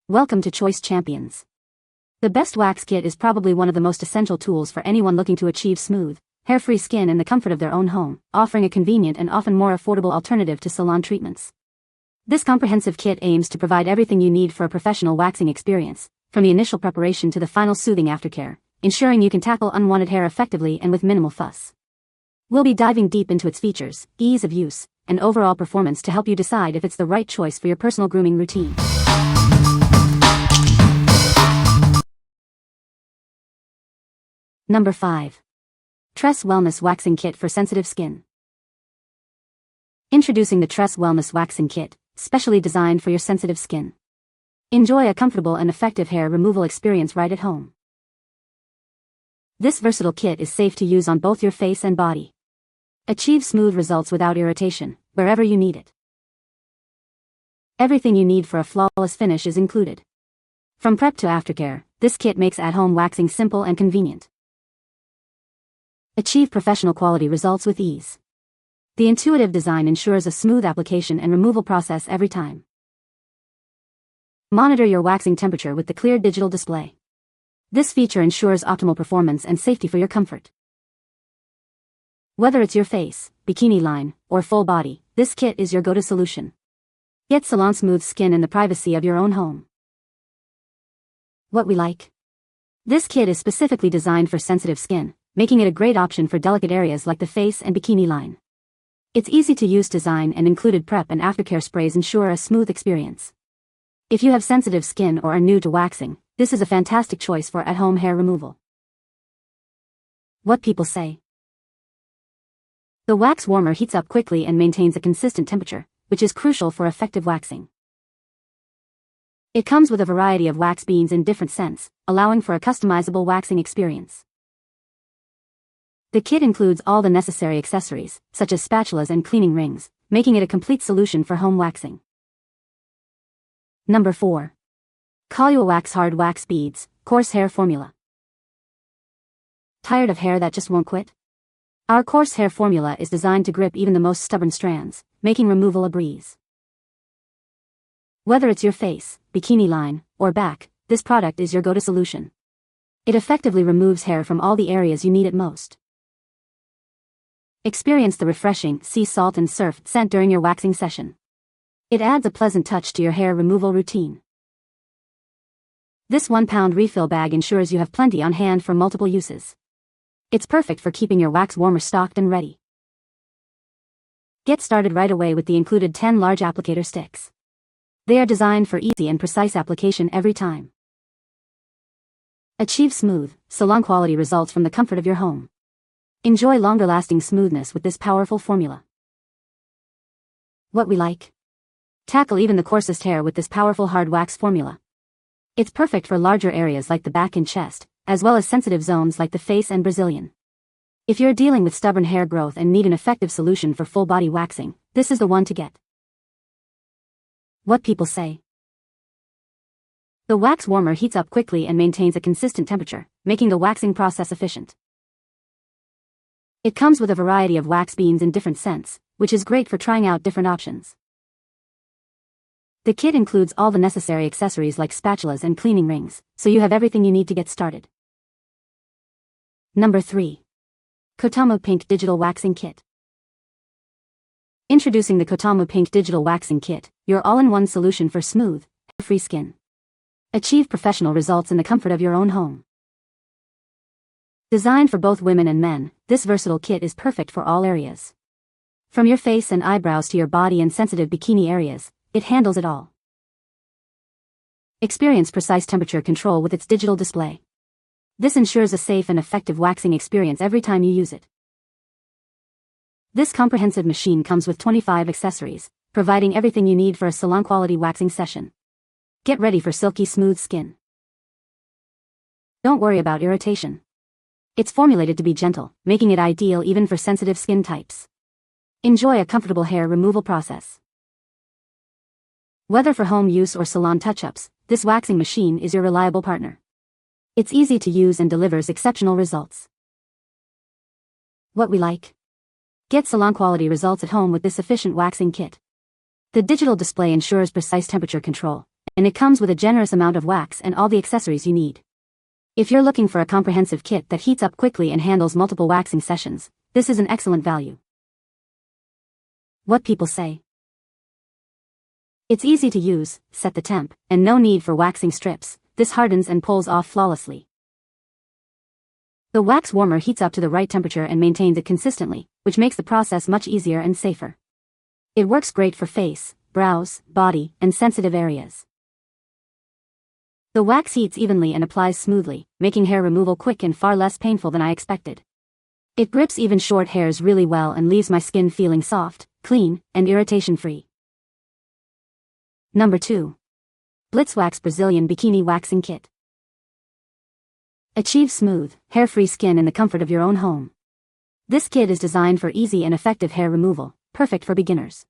Welcome to Choice Champions. The best wax kit is probably one of the most essential tools for anyone looking to achieve smooth, hair-free skin in the comfort of their own home, offering a convenient and often more affordable alternative to salon treatments. This comprehensive kit aims to provide everything you need for a professional waxing experience, from the initial preparation to the final soothing aftercare, ensuring you can tackle unwanted hair effectively and with minimal fuss. We'll be diving deep into its features, ease of use, and overall performance to help you decide if it's the right choice for your personal grooming routine. Number 5. Tress Wellness Waxing Kit for Sensitive Skin. Introducing the Tress Wellness Waxing Kit, specially designed for your sensitive skin. Enjoy a comfortable and effective hair removal experience right at home. This versatile kit is safe to use on both your face and body. Achieve smooth results without irritation, wherever you need it. Everything you need for a flawless finish is included. From prep to aftercare, this kit makes at-home waxing simple and convenient. Achieve professional quality results with ease. The intuitive design ensures a smooth application and removal process every time. Monitor your waxing temperature with the clear digital display. This feature ensures optimal performance and safety for your comfort. Whether it's your face, bikini line, or full body, this kit is your go-to solution. Get salon smooth skin in the privacy of your own home. What we like. This kit is specifically designed for sensitive skin, making it a great option for delicate areas like the face and bikini line. Its easy-to-use design and included prep and aftercare sprays ensure a smooth experience. If you have sensitive skin or are new to waxing, this is a fantastic choice for at-home hair removal. What people say. The wax warmer heats up quickly and maintains a consistent temperature, which is crucial for effective waxing. It comes with a variety of wax beans in different scents, allowing for a customizable waxing experience. The kit includes all the necessary accessories, such as spatulas and cleaning rings, making it a complete solution for home waxing. Number 4. KoluaWax Hard Wax Beads, Coarse Hair Formula. Tired of hair that just won't quit? Our Coarse Hair Formula is designed to grip even the most stubborn strands, making removal a breeze. Whether it's your face, bikini line, or back, this product is your go-to solution. It effectively removes hair from all the areas you need it most. Experience the refreshing sea salt and surf scent during your waxing session. It adds a pleasant touch to your hair removal routine. This 1-pound refill bag ensures you have plenty on hand for multiple uses. It's perfect for keeping your wax warmer stocked and ready. Get started right away with the included 10 large applicator sticks. They are designed for easy and precise application every time. Achieve smooth, salon-quality results from the comfort of your home. Enjoy longer-lasting smoothness with this powerful formula. What we like. Tackle even the coarsest hair with this powerful hard wax formula. It's perfect for larger areas like the back and chest, as well as sensitive zones like the face and Brazilian. If you're dealing with stubborn hair growth and need an effective solution for full-body waxing, this is the one to get. What people say. The wax warmer heats up quickly and maintains a consistent temperature, making the waxing process efficient. It comes with a variety of wax beans in different scents, which is great for trying out different options. The kit includes all the necessary accessories like spatulas and cleaning rings, so you have everything you need to get started. Number 3. KOTAMU Pink Digital Waxing Kit. Introducing the KOTAMU Pink Digital Waxing Kit, your all-in-one solution for smooth, hair-free skin. Achieve professional results in the comfort of your own home. Designed for both women and men, this versatile kit is perfect for all areas. From your face and eyebrows to your body and sensitive bikini areas, it handles it all. Experience precise temperature control with its digital display. This ensures a safe and effective waxing experience every time you use it. This comprehensive machine comes with 25 accessories, providing everything you need for a salon-quality waxing session. Get ready for silky smooth skin. Don't worry about irritation. It's formulated to be gentle, making it ideal even for sensitive skin types. Enjoy a comfortable hair removal process. Whether for home use or salon touch-ups, this waxing machine is your reliable partner. It's easy to use and delivers exceptional results. What we like. Get salon-quality results at home with this efficient waxing kit. The digital display ensures precise temperature control, and it comes with a generous amount of wax and all the accessories you need. If you're looking for a comprehensive kit that heats up quickly and handles multiple waxing sessions, this is an excellent value. What people say. It's easy to use, set the temp, and no need for waxing strips. This hardens and pulls off flawlessly. The wax warmer heats up to the right temperature and maintains it consistently, which makes the process much easier and safer. It works great for face, brows, body, and sensitive areas. The wax heats evenly and applies smoothly, making hair removal quick and far less painful than I expected. It grips even short hairs really well and leaves my skin feeling soft, clean, and irritation-free. Number 2. BLITZWAX Brazilian Bikini Waxing Kit. Achieve smooth, hair-free skin in the comfort of your own home. This kit is designed for easy and effective hair removal, perfect for beginners.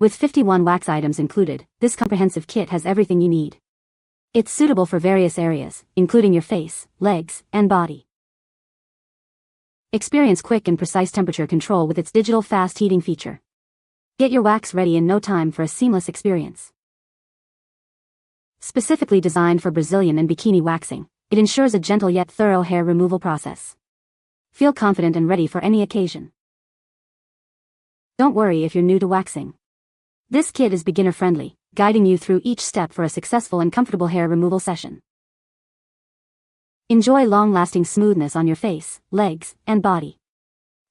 With 51 wax items included, this comprehensive kit has everything you need. It's suitable for various areas, including your face, legs, and body. Experience quick and precise temperature control with its digital fast heating feature. Get your wax ready in no time for a seamless experience. Specifically designed for Brazilian and bikini waxing, it ensures a gentle yet thorough hair removal process. Feel confident and ready for any occasion. Don't worry if you're new to waxing. This kit is beginner-friendly, guiding you through each step for a successful and comfortable hair removal session. Enjoy long-lasting smoothness on your face, legs, and body.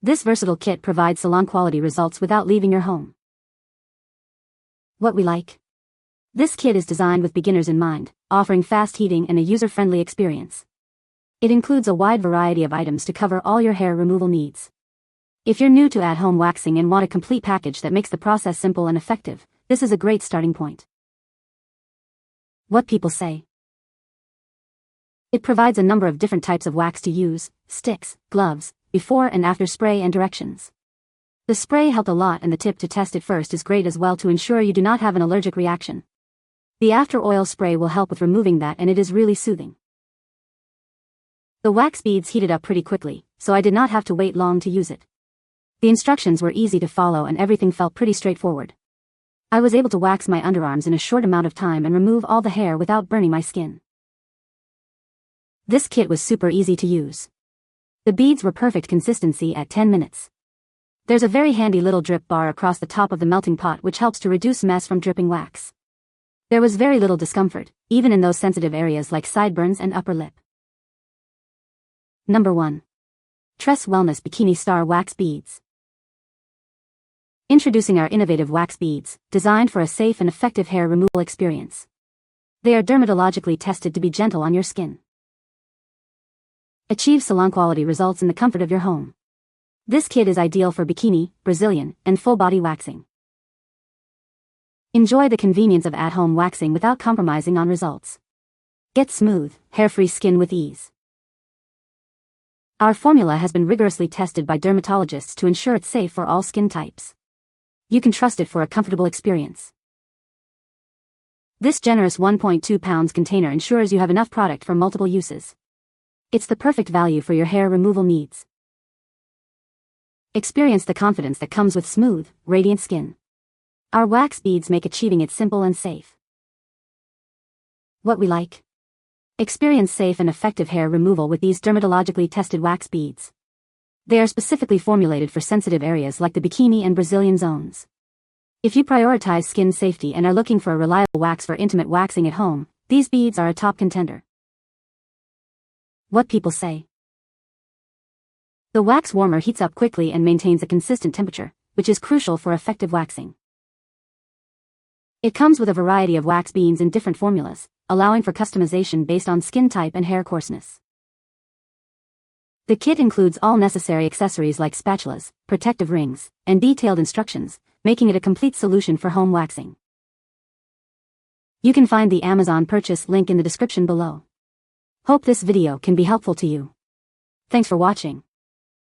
This versatile kit provides salon-quality results without leaving your home. What we like. This kit is designed with beginners in mind, offering fast heating and a user-friendly experience. It includes a wide variety of items to cover all your hair removal needs. If you're new to at-home waxing and want a complete package that makes the process simple and effective, this is a great starting point. What people say. It provides a number of different types of wax to use, sticks, gloves, before and after spray and directions. The spray helped a lot and the tip to test it first is great as well to ensure you do not have an allergic reaction. The after oil spray will help with removing that and it is really soothing. The wax beads heated up pretty quickly, so I did not have to wait long to use it. The instructions were easy to follow and everything felt pretty straightforward. I was able to wax my underarms in a short amount of time and remove all the hair without burning my skin. This kit was super easy to use. The beads were perfect consistency at 10 minutes. There's a very handy little drip bar across the top of the melting pot which helps to reduce mess from dripping wax. There was very little discomfort, even in those sensitive areas like sideburns and upper lip. Number 1. Tress Wellness Bikini Star Wax Beads. Introducing our innovative wax beads, designed for a safe and effective hair removal experience. They are dermatologically tested to be gentle on your skin. Achieve salon-quality results in the comfort of your home. This kit is ideal for bikini, Brazilian, and full-body waxing. Enjoy the convenience of at-home waxing without compromising on results. Get smooth, hair-free skin with ease. Our formula has been rigorously tested by dermatologists to ensure it's safe for all skin types. You can trust it for a comfortable experience. This generous 1.2 pounds container ensures you have enough product for multiple uses. It's the perfect value for your hair removal needs. Experience the confidence that comes with smooth, radiant skin. Our wax beads make achieving it simple and safe. What we like. Experience safe and effective hair removal with these dermatologically tested wax beads. They are specifically formulated for sensitive areas like the bikini and Brazilian zones. If you prioritize skin safety and are looking for a reliable wax for intimate waxing at home, these beads are a top contender. What people say. The wax warmer heats up quickly and maintains a consistent temperature, which is crucial for effective waxing. It comes with a variety of wax beads in different formulas, allowing for customization based on skin type and hair coarseness. The kit includes all necessary accessories like spatulas, protective rings, and detailed instructions, making it a complete solution for home waxing. You can find the Amazon purchase link in the description below. Hope this video can be helpful to you. Thanks for watching.